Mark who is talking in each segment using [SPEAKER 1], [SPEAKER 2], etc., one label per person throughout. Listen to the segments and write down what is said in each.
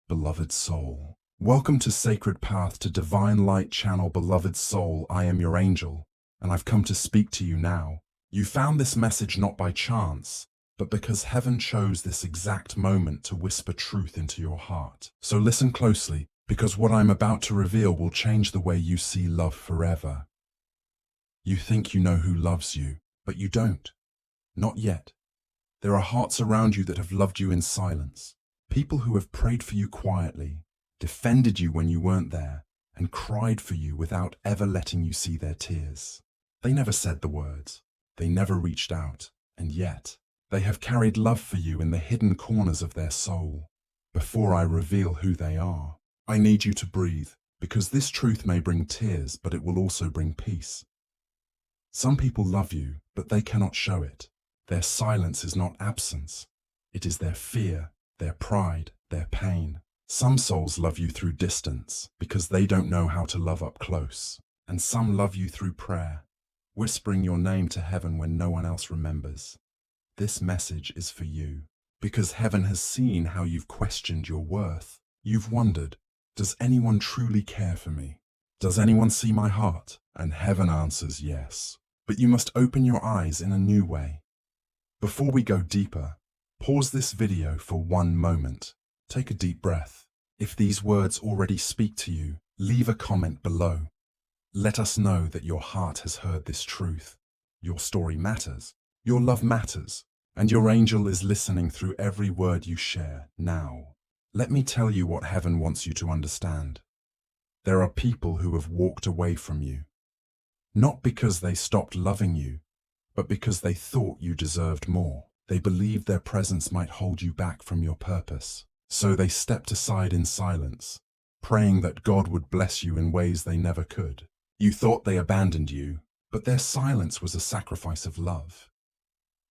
[SPEAKER 1] beloved soul. Welcome to Sacred Path to Divine Light Channel, beloved soul. I am your angel, and I've come to speak to you now. You found this message not by chance, but because heaven chose this exact moment to whisper truth into your heart. So listen closely, because what I'm about to reveal will change the way you see love forever. You think you know who loves you, but you don't. Not yet. There are hearts around you that have loved you in silence. People who have prayed for you quietly, defended you when you weren't there, and cried for you without ever letting you see their tears. They never said the words. They never reached out. And yet, they have carried love for you in the hidden corners of their soul. Before I reveal who they are, I need you to breathe, because this truth may bring tears, but it will also bring peace. Some people love you, but they cannot show it. Their silence is not absence. It is their fear, their pride, their pain. Some souls love you through distance, because they don't know how to love up close. And some love you through prayer, whispering your name to heaven when no one else remembers. This message is for you, because heaven has seen how you've questioned your worth. You've wondered, does anyone truly care for me? Does anyone see my heart? And heaven answers yes. But you must open your eyes in a new way. Before we go deeper, pause this video for one moment. Take a deep breath. If these words already speak to you, leave a comment below. Let us know that your heart has heard this truth. Your story matters, your love matters, and your angel is listening through every word you share. Now, let me tell you what heaven wants you to understand. There are people who have walked away from you, not because they stopped loving you, but because they thought you deserved more. They believed their presence might hold you back from your purpose. So they stepped aside in silence, praying that God would bless you in ways they never could. You thought they abandoned you, but their silence was a sacrifice of love.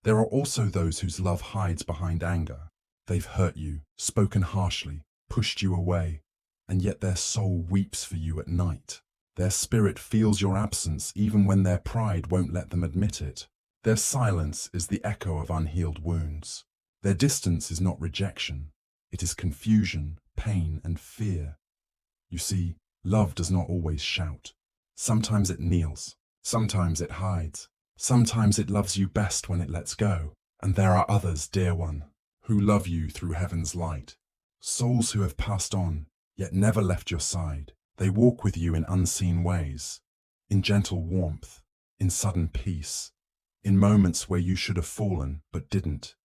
[SPEAKER 1] There are also those whose love hides behind anger. They've hurt you, spoken harshly, pushed you away, and yet their soul weeps for you at night. Their spirit feels your absence even when their pride won't let them admit it. Their silence is the echo of unhealed wounds. Their distance is not rejection. It is confusion, pain, and fear. You see, love does not always shout. Sometimes it kneels. Sometimes it hides. Sometimes it loves you best when it lets go. And there are others, dear one, who love you through heaven's light. Souls who have passed on, yet never left your side. They walk with you in unseen ways, in gentle warmth, in sudden peace, in moments where you should have fallen but didn't.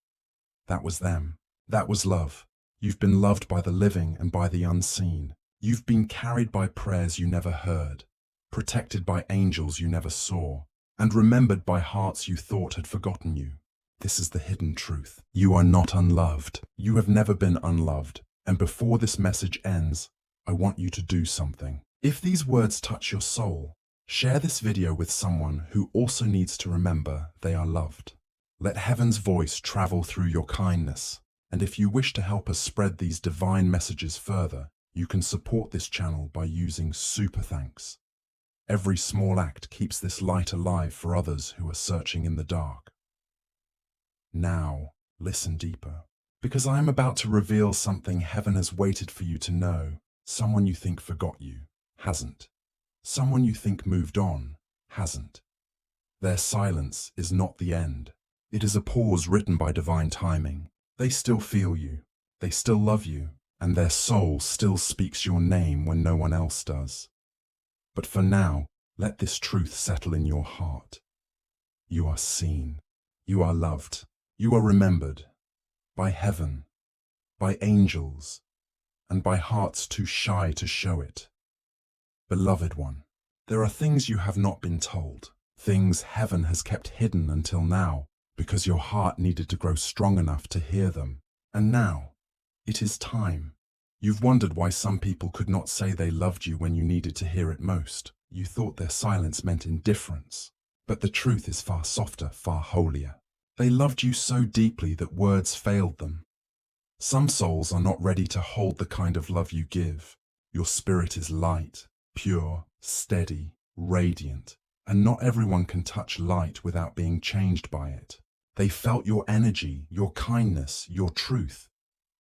[SPEAKER 1] That was them. That was love. You've been loved by the living and by the unseen. You've been carried by prayers you never heard, protected by angels you never saw, and remembered by hearts you thought had forgotten you. This is the hidden truth. You are not unloved. You have never been unloved. And before this message ends, I want you to do something. If these words touch your soul, share this video with someone who also needs to remember they are loved. Let heaven's voice travel through your kindness. And if you wish to help us spread these divine messages further, you can support this channel by using super thanks. Every small act keeps this light alive for others who are searching in the dark. Now, listen deeper, because I am about to reveal something heaven has waited for you to know. Someone you think forgot you, hasn't. Someone you think moved on, hasn't. Their silence is not the end. It is a pause written by divine timing. They still feel you, they still love you, and their soul still speaks your name when no one else does. But for now, let this truth settle in your heart. You are seen, you are loved, you are remembered, by heaven, by angels, and by hearts too shy to show it. Beloved one, there are things you have not been told, things heaven has kept hidden until now, because your heart needed to grow strong enough to hear them. And now, it is time. You've wondered why some people could not say they loved you when you needed to hear it most. You thought their silence meant indifference. But the truth is far softer, far holier. They loved you so deeply that words failed them. Some souls are not ready to hold the kind of love you give. Your spirit is light, pure, steady, radiant, and not everyone can touch light without being changed by it. They felt your energy, your kindness, your truth,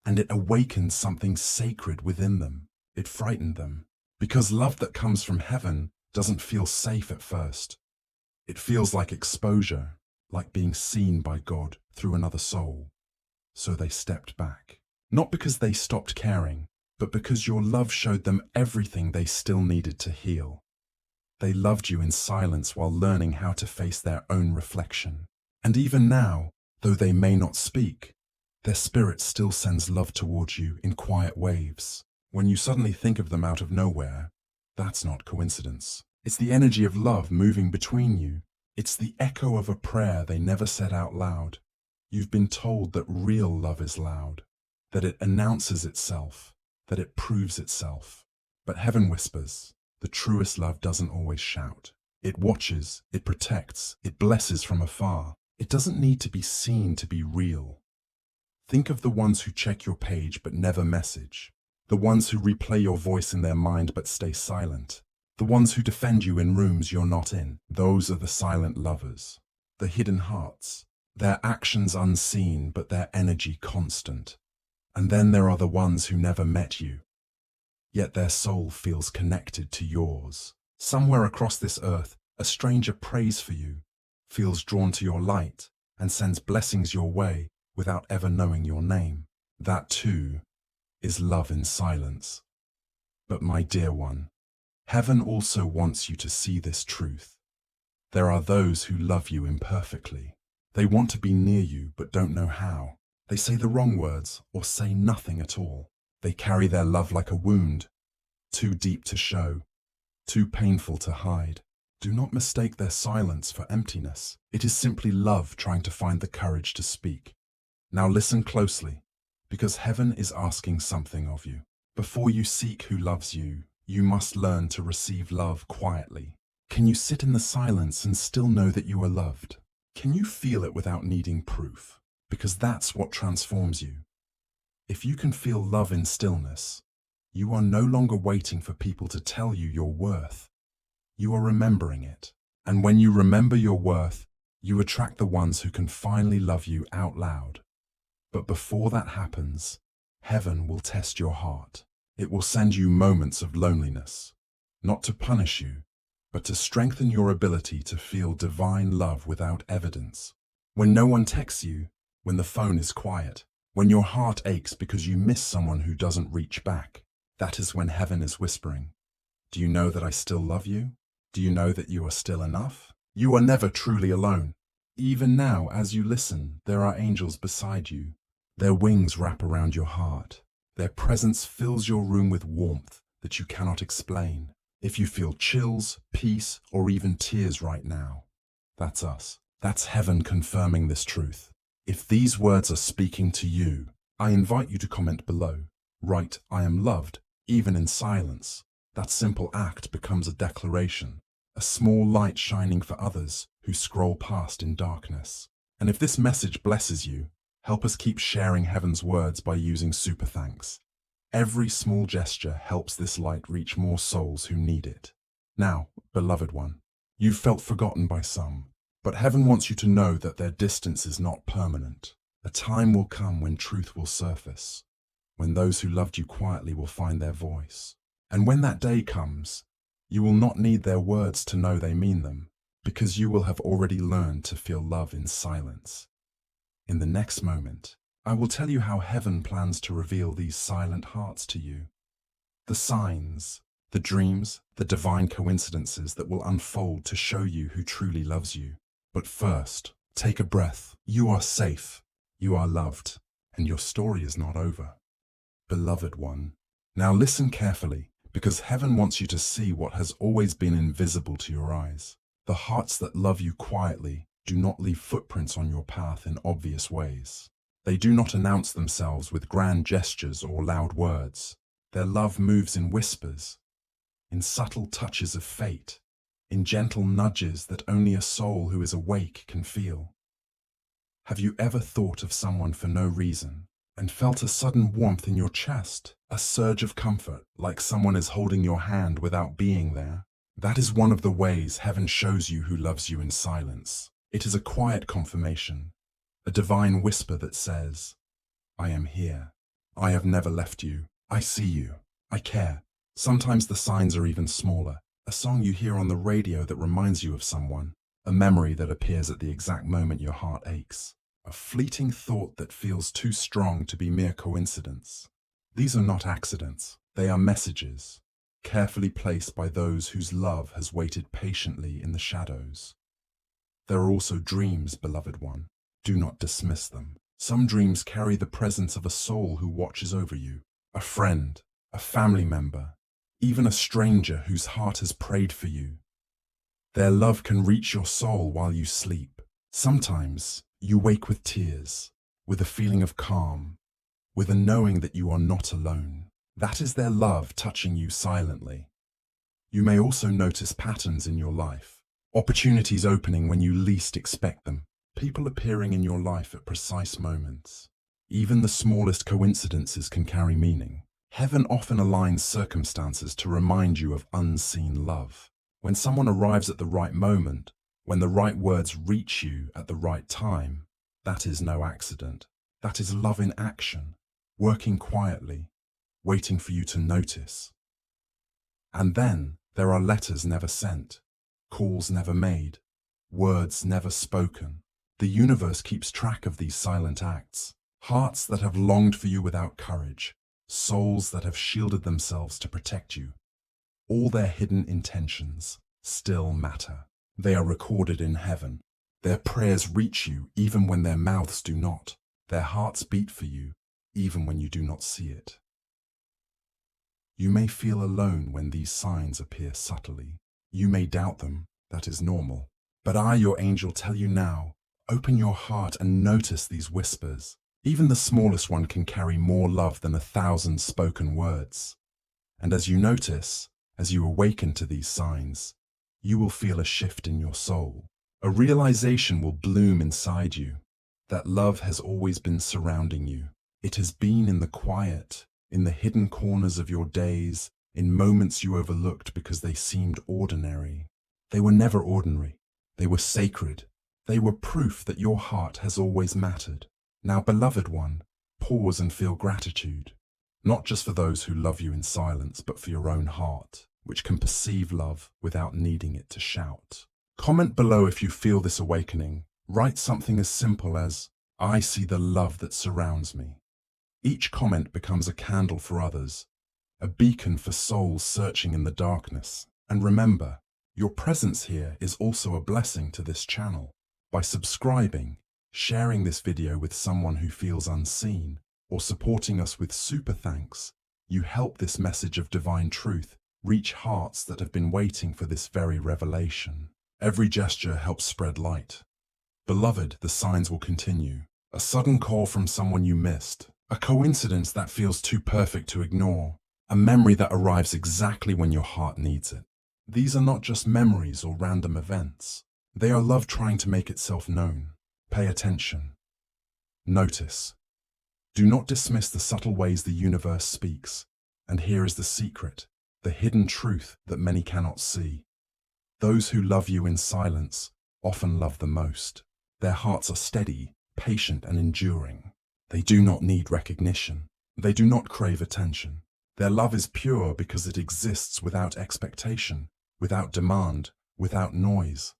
[SPEAKER 1] and it awakened something sacred within them. It frightened them, because love that comes from heaven doesn't feel safe at first. It feels like exposure, like being seen by God through another soul. So they stepped back, not because they stopped caring, but because your love showed them everything they still needed to heal. They loved you in silence while learning how to face their own reflection. And even now, though they may not speak, their spirit still sends love towards you in quiet waves. When you suddenly think of them out of nowhere, that's not coincidence. It's the energy of love moving between you. It's the echo of a prayer they never said out loud. You've been told that real love is loud, that it announces itself, that it proves itself. But heaven whispers, the truest love doesn't always shout. It watches, it protects, it blesses from afar. It doesn't need to be seen to be real. Think of the ones who check your page but never message, the ones who replay your voice in their mind but stay silent, the ones who defend you in rooms you're not in. Those are the silent lovers, the hidden hearts, their actions unseen but their energy constant. And then there are the ones who never met you, yet their soul feels connected to yours. Somewhere across this earth, a stranger prays for you, feels drawn to your light, and sends blessings your way without ever knowing your name. That too is love in silence. But my dear one, heaven also wants you to see this truth. There are those who love you imperfectly. They want to be near you but don't know how. They say the wrong words or say nothing at all. They carry their love like a wound, too deep to show, too painful to hide. Do not mistake their silence for emptiness. It is simply love trying to find the courage to speak. Now listen closely, because heaven is asking something of you. Before you seek who loves you, you must learn to receive love quietly. Can you sit in the silence and still know that you are loved? Can you feel it without needing proof? Because that's what transforms you. If you can feel love in stillness, you are no longer waiting for people to tell you your worth. You are remembering it. And when you remember your worth, you attract the ones who can finally love you out loud. But before that happens, heaven will test your heart. It will send you moments of loneliness, not to punish you, but to strengthen your ability to feel divine love without evidence. When no one texts you, when the phone is quiet, when your heart aches because you miss someone who doesn't reach back, that is when heaven is whispering, do you know that I still love you? Do you know that you are still enough? You are never truly alone. Even now, as you listen, there are angels beside you. Their wings wrap around your heart. Their presence fills your room with warmth that you cannot explain. If you feel chills, peace, or even tears right now, that's us. That's heaven confirming this truth. If these words are speaking to you, I invite you to comment below. Write, I am loved, even in silence. That simple act becomes a declaration, a small light shining for others who scroll past in darkness. And if this message blesses you, help us keep sharing heaven's words by using super thanks. Every small gesture helps this light reach more souls who need it. Now, beloved one, you've felt forgotten by some, but heaven wants you to know that their distance is not permanent. A time will come when truth will surface, when those who loved you quietly will find their voice. And when that day comes, you will not need their words to know they mean them, because you will have already learned to feel love in silence. In the next moment, I will tell you how heaven plans to reveal these silent hearts to you. The signs, the dreams, the divine coincidences that will unfold to show you who truly loves you. But first, take a breath. You are safe, you are loved, and your story is not over. Beloved one, now listen carefully, because heaven wants you to see what has always been invisible to your eyes. The hearts that love you quietly do not leave footprints on your path in obvious ways. They do not announce themselves with grand gestures or loud words. Their love moves in whispers, in subtle touches of fate, in gentle nudges that only a soul who is awake can feel. Have you ever thought of someone for no reason and felt a sudden warmth in your chest, a surge of comfort, like someone is holding your hand without being there? That is one of the ways heaven shows you who loves you in silence. It is a quiet confirmation, a divine whisper that says, I am here. I have never left you. I see you. I care. Sometimes the signs are even smaller. A song you hear on the radio that reminds you of someone. A memory that appears at the exact moment your heart aches. A fleeting thought that feels too strong to be mere coincidence. These are not accidents. They are messages, carefully placed by those whose love has waited patiently in the shadows. There are also dreams, beloved one. Do not dismiss them. Some dreams carry the presence of a soul who watches over you, a friend, a family member, even a stranger whose heart has prayed for you. Their love can reach your soul while you sleep. Sometimes you wake with tears, with a feeling of calm, with a knowing that you are not alone. That is their love touching you silently. You may also notice patterns in your life, opportunities opening when you least expect them, people appearing in your life at precise moments. Even the smallest coincidences can carry meaning. Heaven often aligns circumstances to remind you of unseen love. When someone arrives at the right moment, when the right words reach you at the right time, that is no accident. That is love in action, working quietly, waiting for you to notice. And then there are letters never sent, calls never made, words never spoken. The universe keeps track of these silent acts, hearts that have longed for you without courage, souls that have shielded themselves to protect you. All their hidden intentions still matter. They are recorded in heaven. Their prayers reach you even when their mouths do not. Their hearts beat for you even when you do not see it. You may feel alone when these signs appear subtly. You may doubt them. That is normal. But I, your angel, tell you now, open your heart and notice these whispers. Even the smallest one can carry more love than 1,000 spoken words. And as you notice, as you awaken to these signs, you will feel a shift in your soul. A realization will bloom inside you that love has always been surrounding you. It has been in the quiet, in the hidden corners of your days, in moments you overlooked because they seemed ordinary. They were never ordinary. They were sacred. They were proof that your heart has always mattered. Now, beloved one, pause and feel gratitude, not just for those who love you in silence, but for your own heart, which can perceive love without needing it to shout. Comment below if you feel this awakening. Write something as simple as, I see the love that surrounds me. Each comment becomes a candle for others, a beacon for souls searching in the darkness. And remember, your presence here is also a blessing to this channel. By subscribing, sharing this video with someone who feels unseen, or supporting us with super thanks, you help this message of divine truth reach hearts that have been waiting for this very revelation. Every gesture helps spread light. Beloved, the signs will continue. A sudden call from someone you missed, a coincidence that feels too perfect to ignore, a memory that arrives exactly when your heart needs it. These are not just memories or random events. They are love trying to make itself known. Pay attention. Notice. Do not dismiss the subtle ways the universe speaks. And here is the secret, the hidden truth that many cannot see. Those who love you in silence often love the most. Their hearts are steady, patient, and enduring. They do not need recognition. They do not crave attention. Their love is pure because it exists without expectation, without demand, without noise.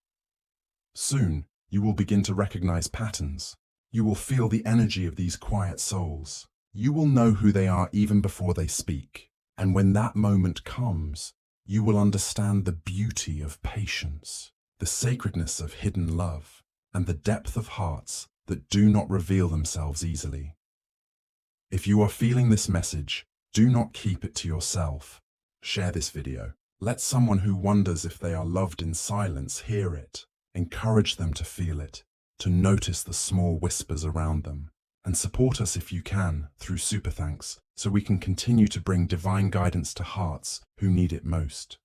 [SPEAKER 1] Soon, you will begin to recognize patterns. You will feel the energy of these quiet souls. You will know who they are even before they speak. And when that moment comes, you will understand the beauty of patience, the sacredness of hidden love, and the depth of hearts that do not reveal themselves easily. If you are feeling this message, do not keep it to yourself. Share this video. Let someone who wonders if they are loved in silence hear it. Encourage them to feel it, to notice the small whispers around them. And support us if you can through super thanks, so we can continue to bring divine guidance to hearts who need it most.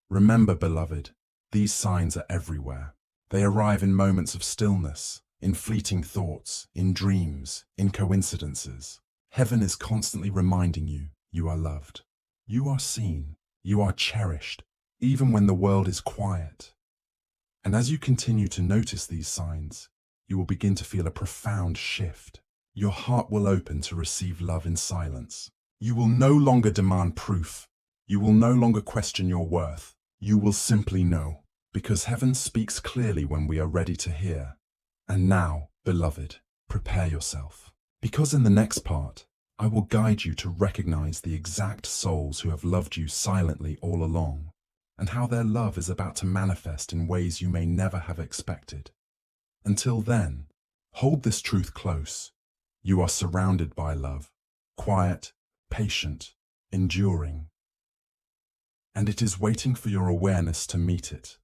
[SPEAKER 1] Remember, beloved, these signs are everywhere. They arrive in moments of stillness, in fleeting thoughts, in dreams, in coincidences. Heaven is constantly reminding you, you are loved. You are seen. You are cherished, even when the world is quiet. And as you continue to notice these signs, you will begin to feel a profound shift. Your heart will open to receive love in silence. You will no longer demand proof. You will no longer question your worth. You will simply know, because heaven speaks clearly when we are ready to hear. And now, beloved, prepare yourself, because in the next part, I will guide you to recognize the exact souls who have loved you silently all along, and how their love is about to manifest in ways you may never have expected. Until then, hold this truth close. You are surrounded by love, quiet, patient, enduring, and it is waiting for your awareness to meet it.